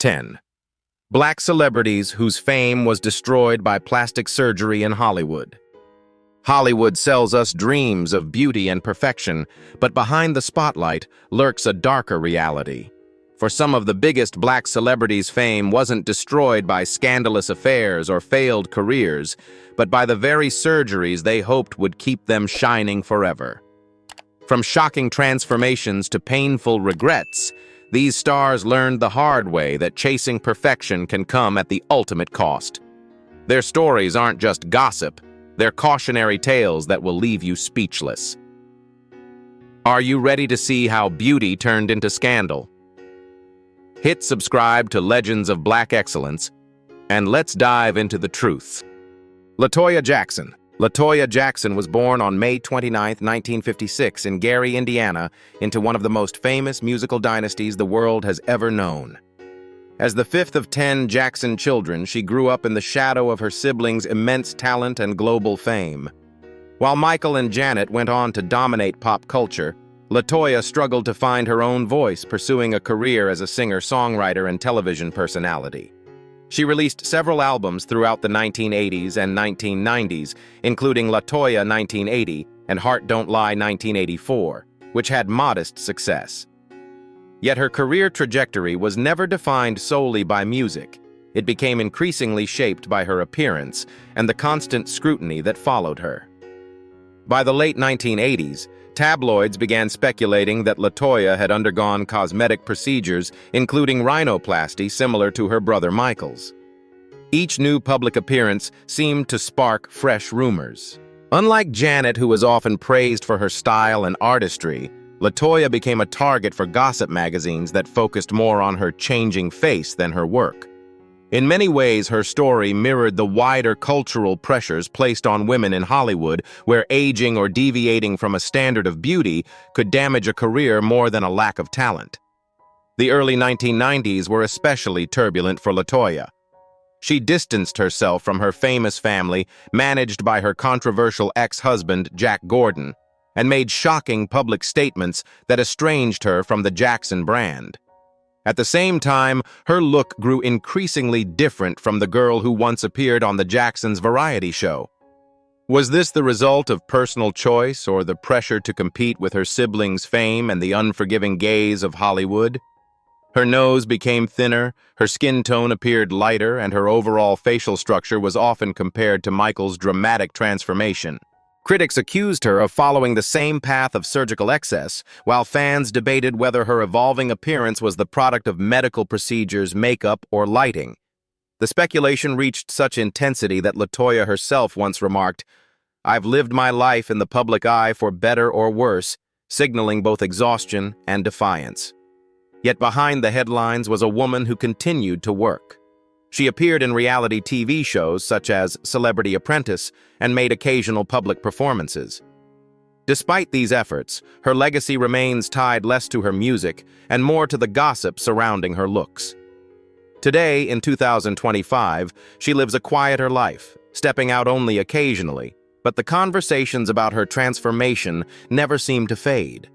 10. Black celebrities whose fame was destroyed by plastic surgery in Hollywood. Hollywood sells us dreams of beauty and perfection, but behind the spotlight lurks a darker reality. For some of the biggest black celebrities' fame wasn't destroyed by scandalous affairs or failed careers, but by the very surgeries they hoped would keep them shining forever. From shocking transformations to painful regrets, these stars learned the hard way that chasing perfection can come at the ultimate cost. Their stories aren't just gossip, they're cautionary tales that will leave you speechless. Are you ready to see how beauty turned into scandal? Hit subscribe to Legends of Black Excellence, and let's dive into the truth. LaToya Jackson. LaToya Jackson was born on May 29, 1956 in Gary, Indiana, into one of the most famous musical dynasties the world has ever known. As the fifth of 10 Jackson children, she grew up in the shadow of her siblings' immense talent and global fame. While Michael and Janet went on to dominate pop culture, LaToya struggled to find her own voice, pursuing a career as a singer-songwriter and television personality. She released several albums throughout the 1980s and 1990s, including LaToya 1980 and Heart Don't Lie 1984, which had modest success. Yet her career trajectory was never defined solely by music. It became increasingly shaped by her appearance and the constant scrutiny that followed her. By the late 1980s, tabloids began speculating that LaToya had undergone cosmetic procedures, including rhinoplasty similar to her brother Michael's. Each new public appearance seemed to spark fresh rumors. Unlike Janet, who was often praised for her style and artistry, LaToya became a target for gossip magazines that focused more on her changing face than her work. In many ways, her story mirrored the wider cultural pressures placed on women in Hollywood, where aging or deviating from a standard of beauty could damage a career more than a lack of talent. The early 1990s were especially turbulent for LaToya. She distanced herself from her famous family, managed by her controversial ex-husband, Jack Gordon, and made shocking public statements that estranged her from the Jackson brand. At the same time, her look grew increasingly different from the girl who once appeared on the Jacksons' variety show. Was this the result of personal choice or the pressure to compete with her siblings' fame and the unforgiving gaze of Hollywood? Her nose became thinner, her skin tone appeared lighter, and her overall facial structure was often compared to Michael's dramatic transformation. Critics accused her of following the same path of surgical excess, while fans debated whether her evolving appearance was the product of medical procedures, makeup, or lighting. The speculation reached such intensity that LaToya herself once remarked, "I've lived my life in the public eye for better or worse," signaling both exhaustion and defiance. Yet behind the headlines was a woman who continued to work. She appeared in reality TV shows such as Celebrity Apprentice and made occasional public performances. Despite these efforts, her legacy remains tied less to her music and more to the gossip surrounding her looks. Today, in 2025, she lives a quieter life, stepping out only occasionally, but the conversations about her transformation never seem to fade.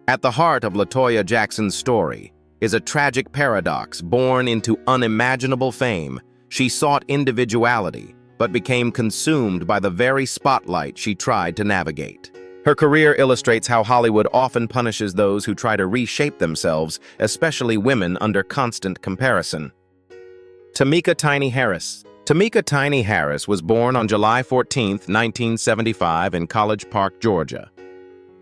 At the heart of LaToya Jackson's story is a tragic paradox. Born into unimaginable fame, she sought individuality, but became consumed by the very spotlight she tried to navigate. Her career illustrates how Hollywood often punishes those who try to reshape themselves, especially women under constant comparison. Tamika Tiny Harris. Tamika Tiny Harris was born on July 14, 1975 in College Park, Georgia.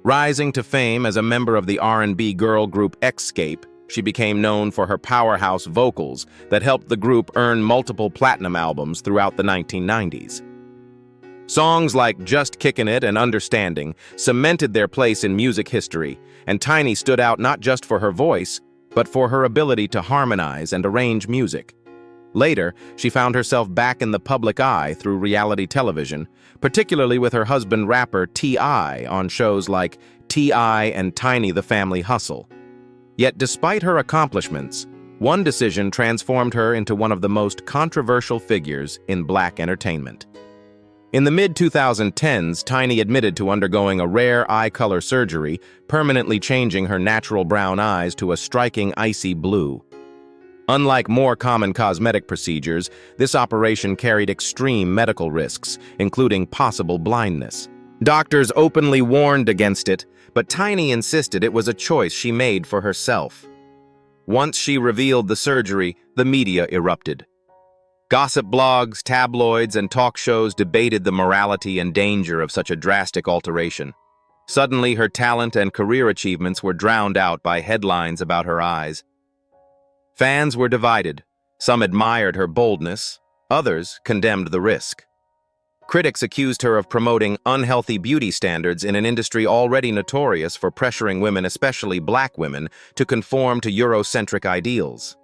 Rising to fame as a member of the R&B girl group Xscape, she became known for her powerhouse vocals that helped the group earn multiple platinum albums throughout the 1990s. Songs like Just Kickin' It and Understanding cemented their place in music history, and Tiny stood out not just for her voice, but for her ability to harmonize and arrange music. Later, she found herself back in the public eye through reality television, particularly with her husband rapper T.I. on shows like T.I. and Tiny the Family Hustle. Yet despite her accomplishments, one decision transformed her into one of the most controversial figures in black entertainment. In the mid-2010s, Tiny admitted to undergoing a rare eye color surgery, permanently changing her natural brown eyes to a striking icy blue. Unlike more common cosmetic procedures, this operation carried extreme medical risks, including possible blindness. Doctors openly warned against it, but Tiny insisted it was a choice she made for herself. Once she revealed the surgery, the media erupted. Gossip blogs, tabloids, and talk shows debated the morality and danger of such a drastic alteration. Suddenly, her talent and career achievements were drowned out by headlines about her eyes. Fans were divided. Some admired her boldness, others condemned the risk. Critics accused her of promoting unhealthy beauty standards in an industry already notorious for pressuring women, especially black women, to conform to Eurocentric ideals.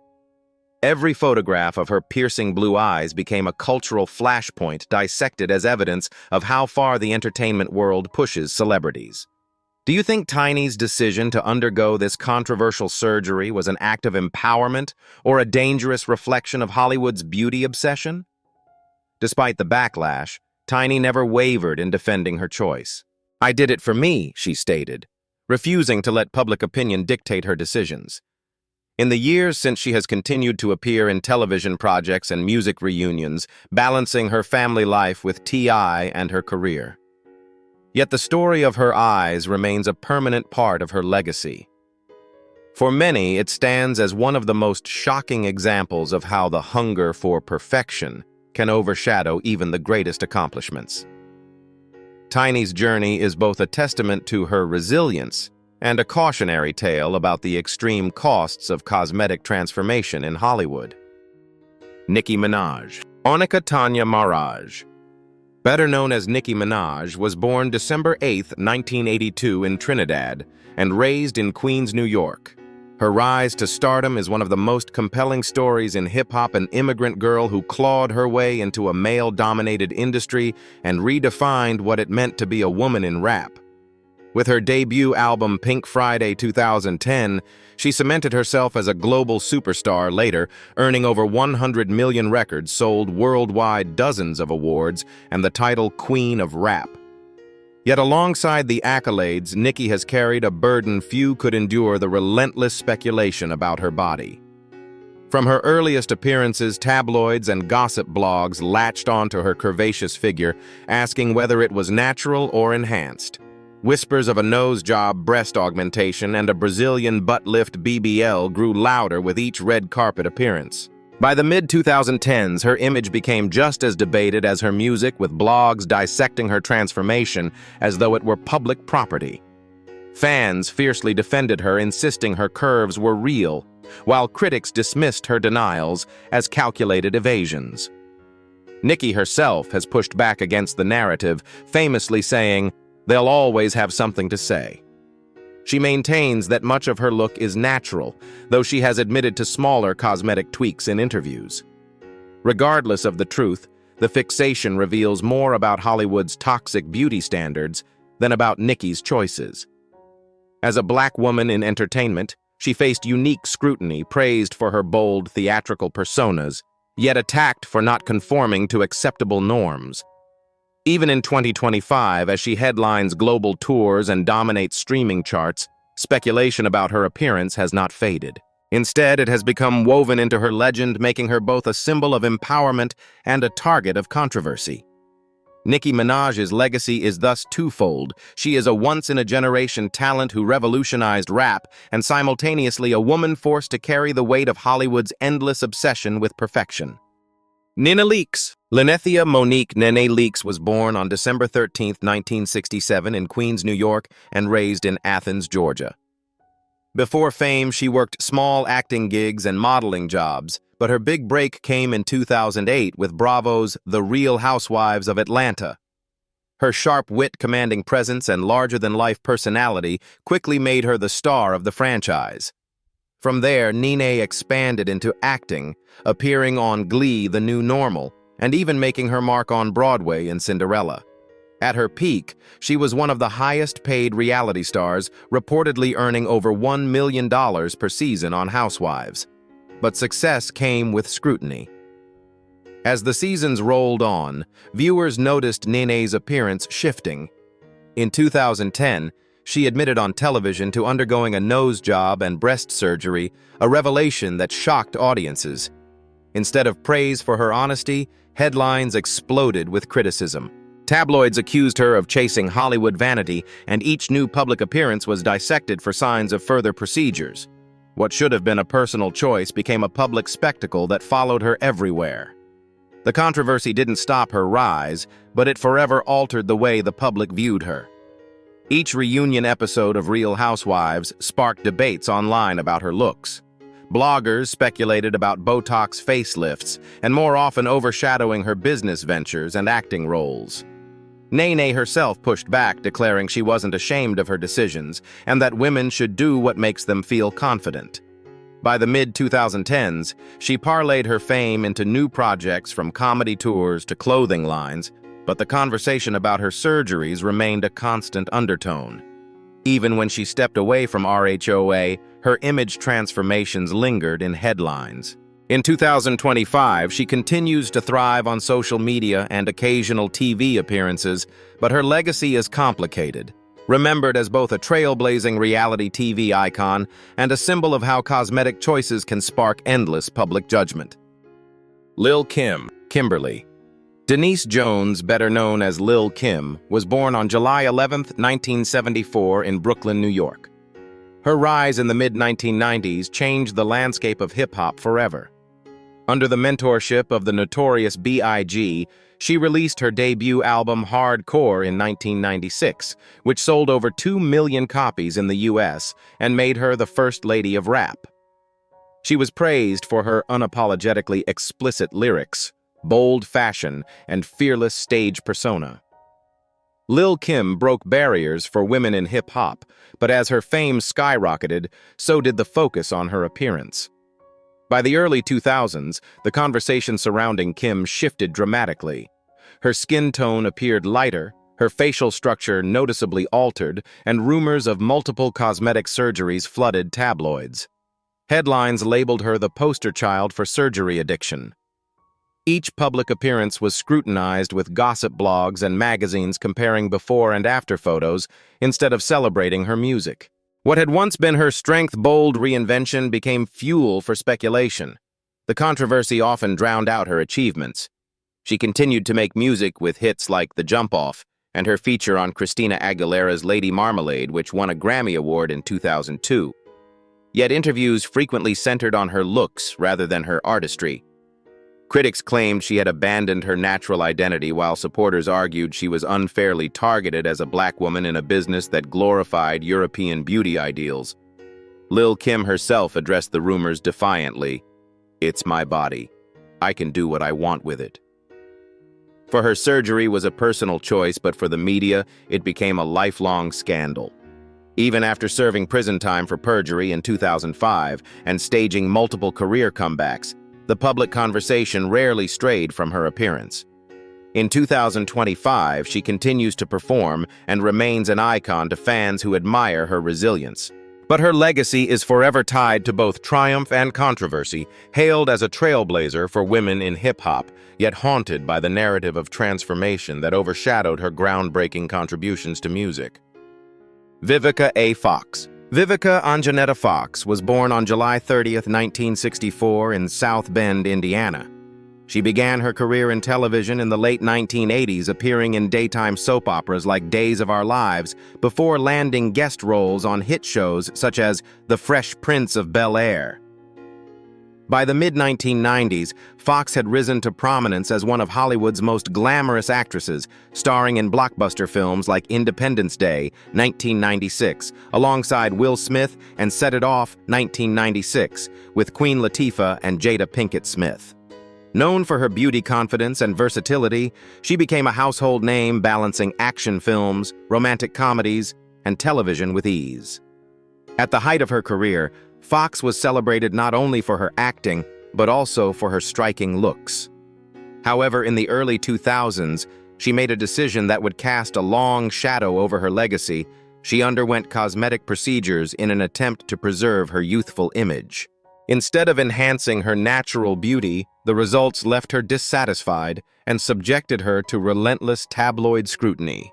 Every photograph of her piercing blue eyes became a cultural flashpoint dissected as evidence of how far the entertainment world pushes celebrities. Do you think Tiny's decision to undergo this controversial surgery was an act of empowerment or a dangerous reflection of Hollywood's beauty obsession? Despite the backlash, Tiny never wavered in defending her choice. "I did it for me," she stated, refusing to let public opinion dictate her decisions. In the years since, she has continued to appear in television projects and music reunions, balancing her family life with T.I. and her career. Yet the story of her eyes remains a permanent part of her legacy. For many, it stands as one of the most shocking examples of how the hunger for perfection can overshadow even the greatest accomplishments. Tiny's journey is both a testament to her resilience and a cautionary tale about the extreme costs of cosmetic transformation in Hollywood. Nicki Minaj. Onika Tanya Maraj, better known as Nicki Minaj, was born December 8, 1982 in Trinidad and raised in Queens, New York. Her rise to stardom is one of the most compelling stories in hip-hop, an immigrant girl who clawed her way into a male-dominated industry and redefined what it meant to be a woman in rap. With her debut album Pink Friday 2010, she cemented herself as a global superstar, later earning over 100 million records sold worldwide, dozens of awards, and the title Queen of Rap. Yet alongside the accolades, Nicki has carried a burden few could endure: the relentless speculation about her body. From her earliest appearances, tabloids and gossip blogs latched onto her curvaceous figure, asking whether it was natural or enhanced. Whispers of a nose job, breast augmentation, and a Brazilian butt lift BBL grew louder with each red carpet appearance. By the mid-2010s, her image became just as debated as her music, with blogs dissecting her transformation as though it were public property. Fans fiercely defended her, insisting her curves were real, while critics dismissed her denials as calculated evasions. Nicki herself has pushed back against the narrative, famously saying, "They'll always have something to say." She maintains that much of her look is natural, though she has admitted to smaller cosmetic tweaks in interviews. Regardless of the truth, the fixation reveals more about Hollywood's toxic beauty standards than about Nicki's choices. As a black woman in entertainment, she faced unique scrutiny, praised for her bold theatrical personas, yet attacked for not conforming to acceptable norms. Even in 2025, as she headlines global tours and dominates streaming charts, speculation about her appearance has not faded. Instead, it has become woven into her legend, making her both a symbol of empowerment and a target of controversy. Nicki Minaj's legacy is thus twofold. She is a once-in-a-generation talent who revolutionized rap, and simultaneously a woman forced to carry the weight of Hollywood's endless obsession with perfection. Nene Leakes. Lynethia Monique Nene Leakes was born on December 13, 1967 in Queens, New York, and raised in Athens, Georgia. Before fame, she worked small acting gigs and modeling jobs, but her big break came in 2008 with Bravo's The Real Housewives of Atlanta. Her sharp wit, commanding presence, and larger-than-life personality quickly made her the star of the franchise. From there, Nene expanded into acting, appearing on Glee: The New Normal, and even making her mark on Broadway in Cinderella. At her peak, she was one of the highest-paid reality stars, reportedly earning over $1 million per season on Housewives. But success came with scrutiny. As the seasons rolled on, viewers noticed Nene's appearance shifting. In 2010, she admitted on television to undergoing a nose job and breast surgery, a revelation that shocked audiences. Instead of praise for her honesty, headlines exploded with criticism. Tabloids accused her of chasing Hollywood vanity, and each new public appearance was dissected for signs of further procedures. What should have been a personal choice became a public spectacle that followed her everywhere. The controversy didn't stop her rise, but it forever altered the way the public viewed her. Each reunion episode of Real Housewives sparked debates online about her looks. Bloggers speculated about Botox facelifts, and more often overshadowing her business ventures and acting roles. Nene herself pushed back, declaring she wasn't ashamed of her decisions and that women should do what makes them feel confident. By the mid-2010s, she parlayed her fame into new projects from comedy tours to clothing lines, but the conversation about her surgeries remained a constant undertone. Even when she stepped away from RHOA, her image transformations lingered in headlines. In 2025, she continues to thrive on social media and occasional TV appearances, but her legacy is complicated. Remembered as both a trailblazing reality TV icon and a symbol of how cosmetic choices can spark endless public judgment. Lil' Kim, Kimberly. Denise Jones, better known as Lil' Kim, was born on July 11, 1974 in Brooklyn, New York. Her rise in the mid-1990s changed the landscape of hip-hop forever. Under the mentorship of the notorious B.I.G., she released her debut album Hardcore in 1996, which sold over 2 million copies in the U.S. and made her the first lady of rap. She was praised for her unapologetically explicit lyrics, bold fashion, and fearless stage persona. Lil' Kim broke barriers for women in hip-hop, but as her fame skyrocketed, so did the focus on her appearance. By the early 2000s, the conversation surrounding Kim shifted dramatically. Her skin tone appeared lighter, her facial structure noticeably altered, and rumors of multiple cosmetic surgeries flooded tabloids. Headlines labeled her the poster child for surgery addiction. Each public appearance was scrutinized with gossip blogs and magazines comparing before and after photos instead of celebrating her music. What had once been her strength-bold reinvention became fuel for speculation. The controversy often drowned out her achievements. She continued to make music with hits like The Jump Off and her feature on Christina Aguilera's Lady Marmalade, which won a Grammy Award in 2002. Yet interviews frequently centered on her looks rather than her artistry. Critics claimed she had abandoned her natural identity, while supporters argued she was unfairly targeted as a black woman in a business that glorified European beauty ideals. Lil' Kim herself addressed the rumors defiantly. "It's my body. I can do what I want with it." For her, surgery was a personal choice, but for the media, it became a lifelong scandal. Even after serving prison time for perjury in 2005 and staging multiple career comebacks, the public conversation rarely strayed from her appearance. In 2025, she continues to perform and remains an icon to fans who admire her resilience. But her legacy is forever tied to both triumph and controversy, hailed as a trailblazer for women in hip-hop, yet haunted by the narrative of transformation that overshadowed her groundbreaking contributions to music. Vivica A. Fox. Vivica Anjanetta Fox was born on July 30, 1964 in South Bend, Indiana. She began her career in television in the late 1980s, appearing in daytime soap operas like Days of Our Lives, before landing guest roles on hit shows such as The Fresh Prince of Bel-Air. By the mid-1990s, Fox had risen to prominence as one of Hollywood's most glamorous actresses, starring in blockbuster films like Independence Day, 1996, alongside Will Smith, and Set It Off, 1996, with Queen Latifah and Jada Pinkett Smith. Known for her beauty confidence and versatility, she became a household name balancing action films, romantic comedies, and television with ease. At the height of her career, Fox was celebrated not only for her acting, but also for her striking looks. However, in the early 2000s, she made a decision that would cast a long shadow over her legacy. She underwent cosmetic procedures in an attempt to preserve her youthful image. Instead of enhancing her natural beauty, the results left her dissatisfied and subjected her to relentless tabloid scrutiny.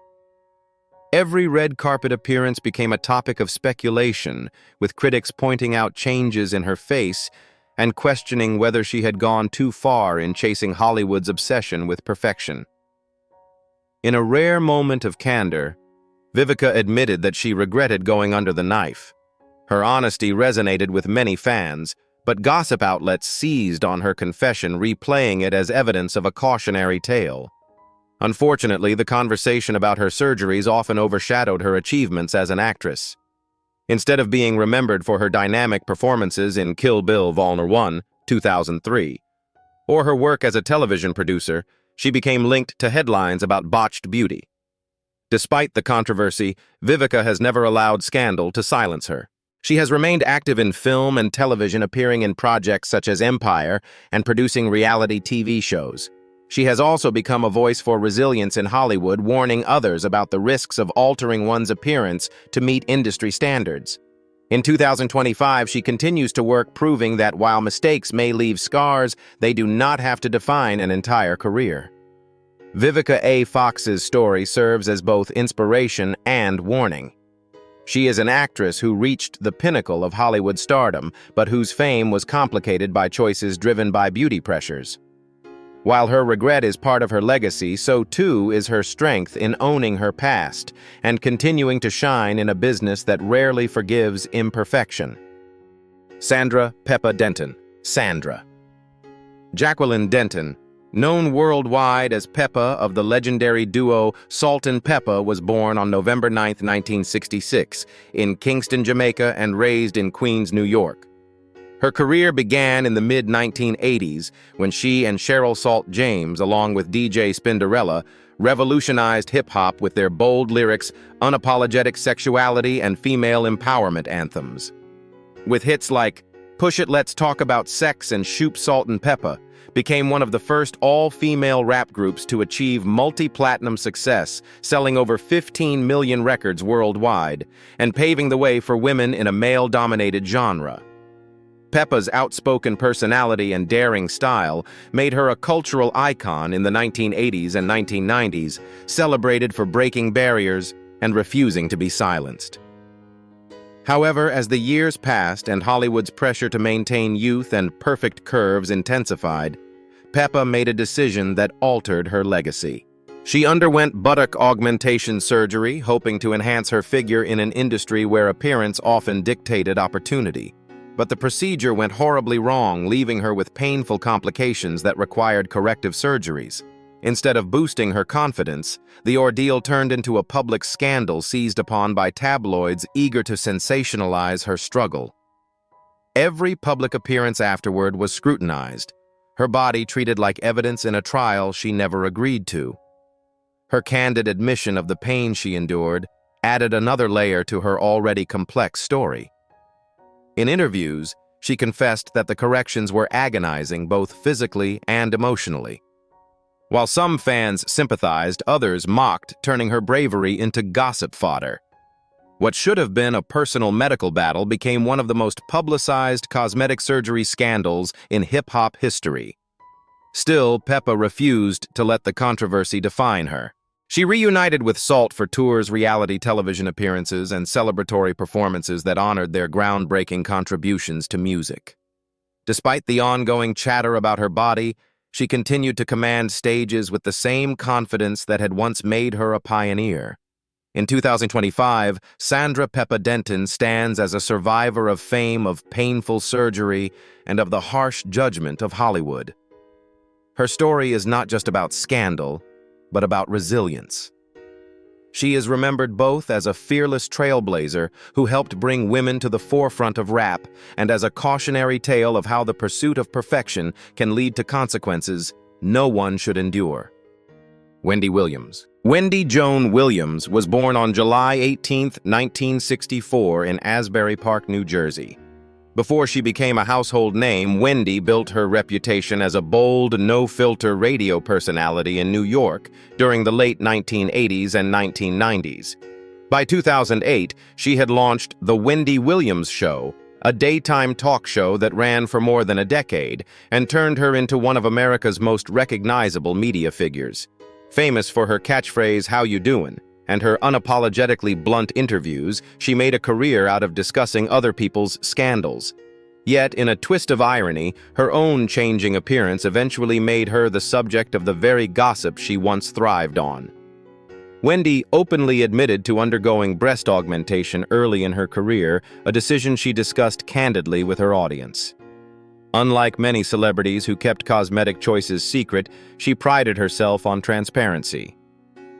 Every red carpet appearance became a topic of speculation, with critics pointing out changes in her face and questioning whether she had gone too far in chasing Hollywood's obsession with perfection. In a rare moment of candor, Vivica admitted that she regretted going under the knife. Her honesty resonated with many fans, but gossip outlets seized on her confession, replaying it as evidence of a cautionary tale. Unfortunately, the conversation about her surgeries often overshadowed her achievements as an actress. Instead of being remembered for her dynamic performances in Kill Bill Vol. 1, 2003, or her work as a television producer, she became linked to headlines about botched beauty. Despite the controversy, Vivica has never allowed scandal to silence her. She has remained active in film and television, appearing in projects such as Empire and producing reality TV shows. She has also become a voice for resilience in Hollywood, warning others about the risks of altering one's appearance to meet industry standards. In 2025, she continues to work, proving that while mistakes may leave scars, they do not have to define an entire career. Vivica A. Fox's story serves as both inspiration and warning. She is an actress who reached the pinnacle of Hollywood stardom, but whose fame was complicated by choices driven by beauty pressures. While her regret is part of her legacy, so too is her strength in owning her past and continuing to shine in a business that rarely forgives imperfection. Sandra Peppa Denton. Sandra. Jacqueline Denton, known worldwide as Peppa of the legendary duo Salt and Peppa, was born on November 9, 1966, in Kingston, Jamaica, and raised in Queens, New York. Her career began in the mid-1980s when she and Cheryl Salt James, along with DJ Spinderella, revolutionized hip-hop with their bold lyrics, unapologetic sexuality, and female empowerment anthems. With hits like Push It, Let's Talk About Sex and Shoop Salt and Peppa, became one of the first all-female rap groups to achieve multi-platinum success, selling over 15 million records worldwide, and paving the way for women in a male-dominated genre. Peppa's outspoken personality and daring style made her a cultural icon in the 1980s and 1990s, celebrated for breaking barriers and refusing to be silenced. However, as the years passed and Hollywood's pressure to maintain youth and perfect curves intensified, Peppa made a decision that altered her legacy. She underwent buttock augmentation surgery, hoping to enhance her figure in an industry where appearance often dictated opportunity. But the procedure went horribly wrong, leaving her with painful complications that required corrective surgeries. Instead of boosting her confidence, the ordeal turned into a public scandal seized upon by tabloids eager to sensationalize her struggle. Every public appearance afterward was scrutinized, her body treated like evidence in a trial she never agreed to. Her candid admission of the pain she endured added another layer to her already complex story. In interviews, she confessed that the corrections were agonizing both physically and emotionally. While some fans sympathized, others mocked, turning her bravery into gossip fodder. What should have been a personal medical battle became one of the most publicized cosmetic surgery scandals in hip-hop history. Still, Peppa refused to let the controversy define her. She reunited with Salt for tours, reality television appearances, and celebratory performances that honored their groundbreaking contributions to music. Despite the ongoing chatter about her body, she continued to command stages with the same confidence that had once made her a pioneer. In 2025, Sandra Peppa Denton stands as a survivor of fame, of painful surgery, and of the harsh judgment of Hollywood. Her story is not just about scandal, but about resilience. She is remembered both as a fearless trailblazer who helped bring women to the forefront of rap and as a cautionary tale of how the pursuit of perfection can lead to consequences no one should endure. Wendy Williams. Wendy Joan Williams was born on July 18, 1964 in Asbury Park, New Jersey. Before she became a household name, Wendy built her reputation as a bold, no-filter radio personality in New York during the late 1980s and 1990s. By 2008, she had launched The Wendy Williams Show, a daytime talk show that ran for more than a decade and turned her into one of America's most recognizable media figures. Famous for her catchphrase, "How you doin'?" and her unapologetically blunt interviews, she made a career out of discussing other people's scandals. Yet, in a twist of irony, her own changing appearance eventually made her the subject of the very gossip she once thrived on. Wendy openly admitted to undergoing breast augmentation early in her career, a decision she discussed candidly with her audience. Unlike many celebrities who kept cosmetic choices secret, she prided herself on transparency.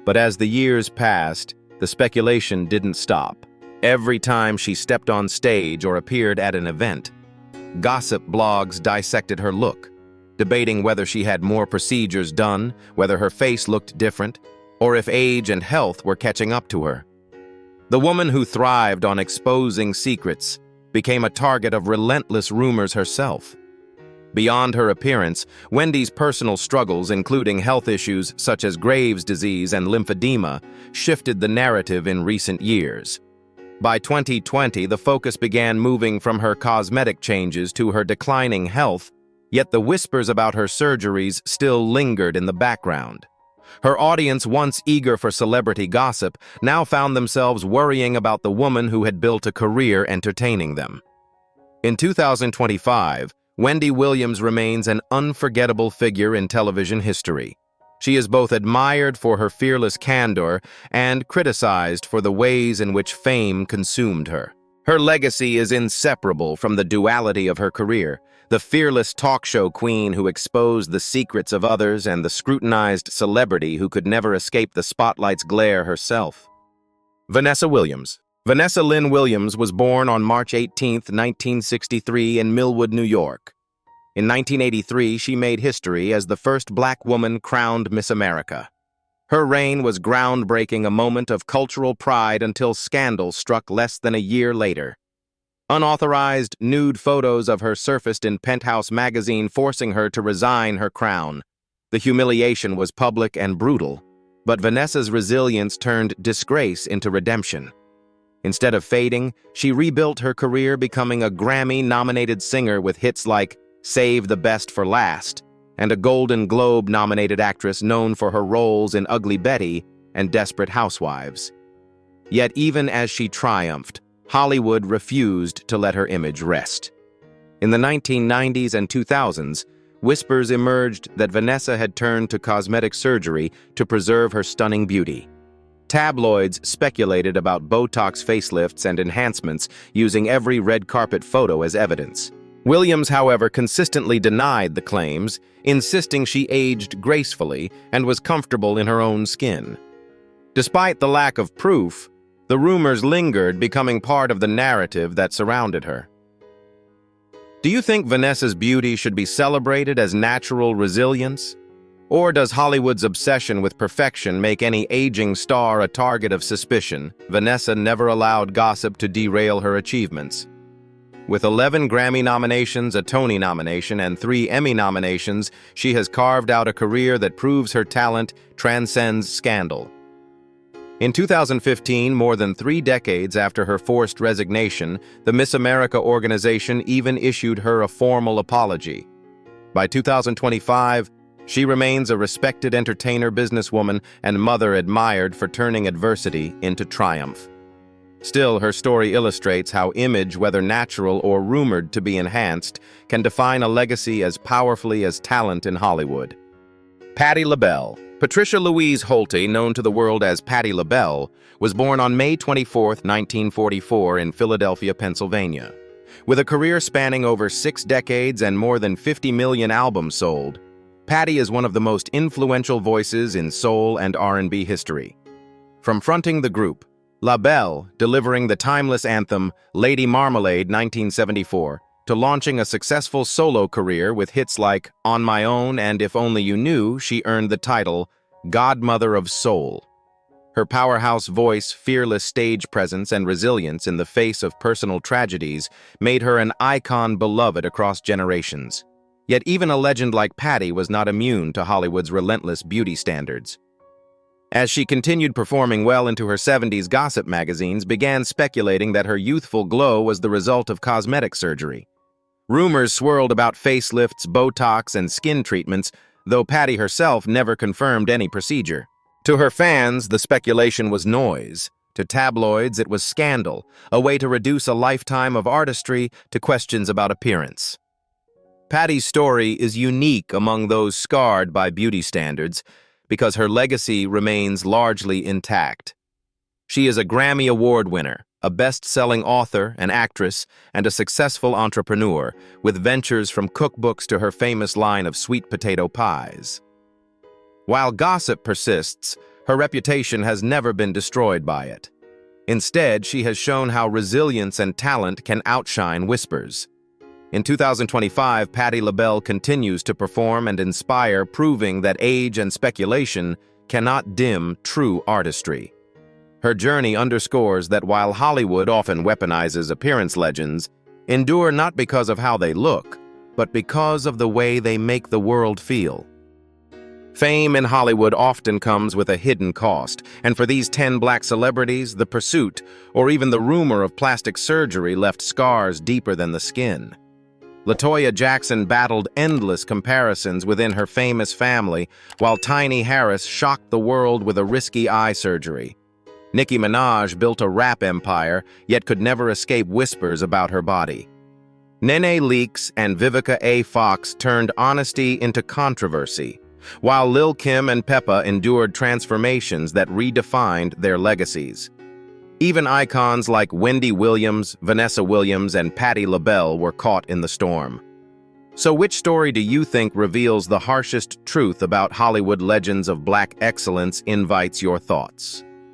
But as the years passed, the speculation didn't stop. Every time she stepped on stage or appeared at an event, gossip blogs dissected her look, debating whether she had more procedures done, whether her face looked different, or if age and health were catching up to her. The woman who thrived on exposing secrets became a target of relentless rumors herself. Beyond her appearance, Wendy's personal struggles, including health issues such as Graves' disease and lymphedema, shifted the narrative in recent years. By 2020, the focus began moving from her cosmetic changes to her declining health, yet the whispers about her surgeries still lingered in the background. Her audience, once eager for celebrity gossip, now found themselves worrying about the woman who had built a career entertaining them. In 2025, Wendy Williams remains an unforgettable figure in television history. She is both admired for her fearless candor and criticized for the ways in which fame consumed her. Her legacy is inseparable from the duality of her career, the fearless talk show queen who exposed the secrets of others and the scrutinized celebrity who could never escape the spotlight's glare herself. Vanessa Williams. Vanessa Lynn Williams was born on March 18, 1963 in Millwood, New York. In 1983, she made history as the first black woman crowned Miss America. Her reign was groundbreaking, a moment of cultural pride until scandal struck less than a year later. Unauthorized nude photos of her surfaced in Penthouse magazine, forcing her to resign her crown. The humiliation was public and brutal, but Vanessa's resilience turned disgrace into redemption. Instead of fading, she rebuilt her career, becoming a Grammy-nominated singer with hits like Save the Best for Last, and a Golden Globe-nominated actress known for her roles in Ugly Betty and Desperate Housewives. Yet even as she triumphed, Hollywood refused to let her image rest. In the 1990s and 2000s, whispers emerged that Vanessa had turned to cosmetic surgery to preserve her stunning beauty. Tabloids speculated about Botox facelifts and enhancements, using every red carpet photo as evidence. Williams, however, consistently denied the claims, insisting she aged gracefully and was comfortable in her own skin. Despite the lack of proof, the rumors lingered, becoming part of the narrative that surrounded her. Do you think Vanessa's beauty should be celebrated as natural resilience? Or does Hollywood's obsession with perfection make any aging star a target of suspicion? Vanessa never allowed gossip to derail her achievements. With 11 Grammy nominations, a Tony nomination, and 3 Emmy nominations, she has carved out a career that proves her talent transcends scandal. In 2015, more than 3 decades after her forced resignation, the Miss America organization even issued her a formal apology. By 2025, she remains a respected entertainer, businesswoman, and mother admired for turning adversity into triumph. Still, her story illustrates how image, whether natural or rumored to be enhanced, can define a legacy as powerfully as talent in Hollywood. Patti LaBelle. Patricia Louise Holty, known to the world as Patti LaBelle, was born on May 24, 1944 in Philadelphia, Pennsylvania. With a career spanning over 6 decades and more than 50 million albums sold, Patti is one of the most influential voices in soul and R&B history. From fronting the group, LaBelle, delivering the timeless anthem Lady Marmalade 1974, to launching a successful solo career with hits like On My Own and If Only You Knew, she earned the title Godmother of Soul. Her powerhouse voice, fearless stage presence, and resilience in the face of personal tragedies made her an icon beloved across generations. Yet even a legend like Patti was not immune to Hollywood's relentless beauty standards. As she continued performing well into her 70s, gossip magazines began speculating that her youthful glow was the result of cosmetic surgery. Rumors swirled about facelifts, Botox, and skin treatments, though Patti herself never confirmed any procedure. To her fans, the speculation was noise. To tabloids, it was scandal, a way to reduce a lifetime of artistry to questions about appearance. Patty's story is unique among those scarred by beauty standards because her legacy remains largely intact. She is a Grammy Award winner, a best-selling author, an actress, and a successful entrepreneur, with ventures from cookbooks to her famous line of sweet potato pies. While gossip persists, her reputation has never been destroyed by it. Instead, she has shown how resilience and talent can outshine whispers. In 2025, Patti LaBelle continues to perform and inspire, proving that age and speculation cannot dim true artistry. Her journey underscores that while Hollywood often weaponizes appearance legends, endure not because of how they look, but because of the way they make the world feel. Fame in Hollywood often comes with a hidden cost, and for these 10 black celebrities, the pursuit, or even the rumor of plastic surgery left scars deeper than the skin. LaToya Jackson battled endless comparisons within her famous family, while Tiny Harris shocked the world with a risky eye surgery. Nicki Minaj built a rap empire, yet could never escape whispers about her body. Nene Leakes and Vivica A. Fox turned honesty into controversy, while Lil' Kim and Peppa endured transformations that redefined their legacies. Even icons like Wendy Williams, Vanessa Williams, and Patti LaBelle were caught in the storm. So which story do you think reveals the harshest truth about Hollywood legends of black excellence? Invites your thoughts.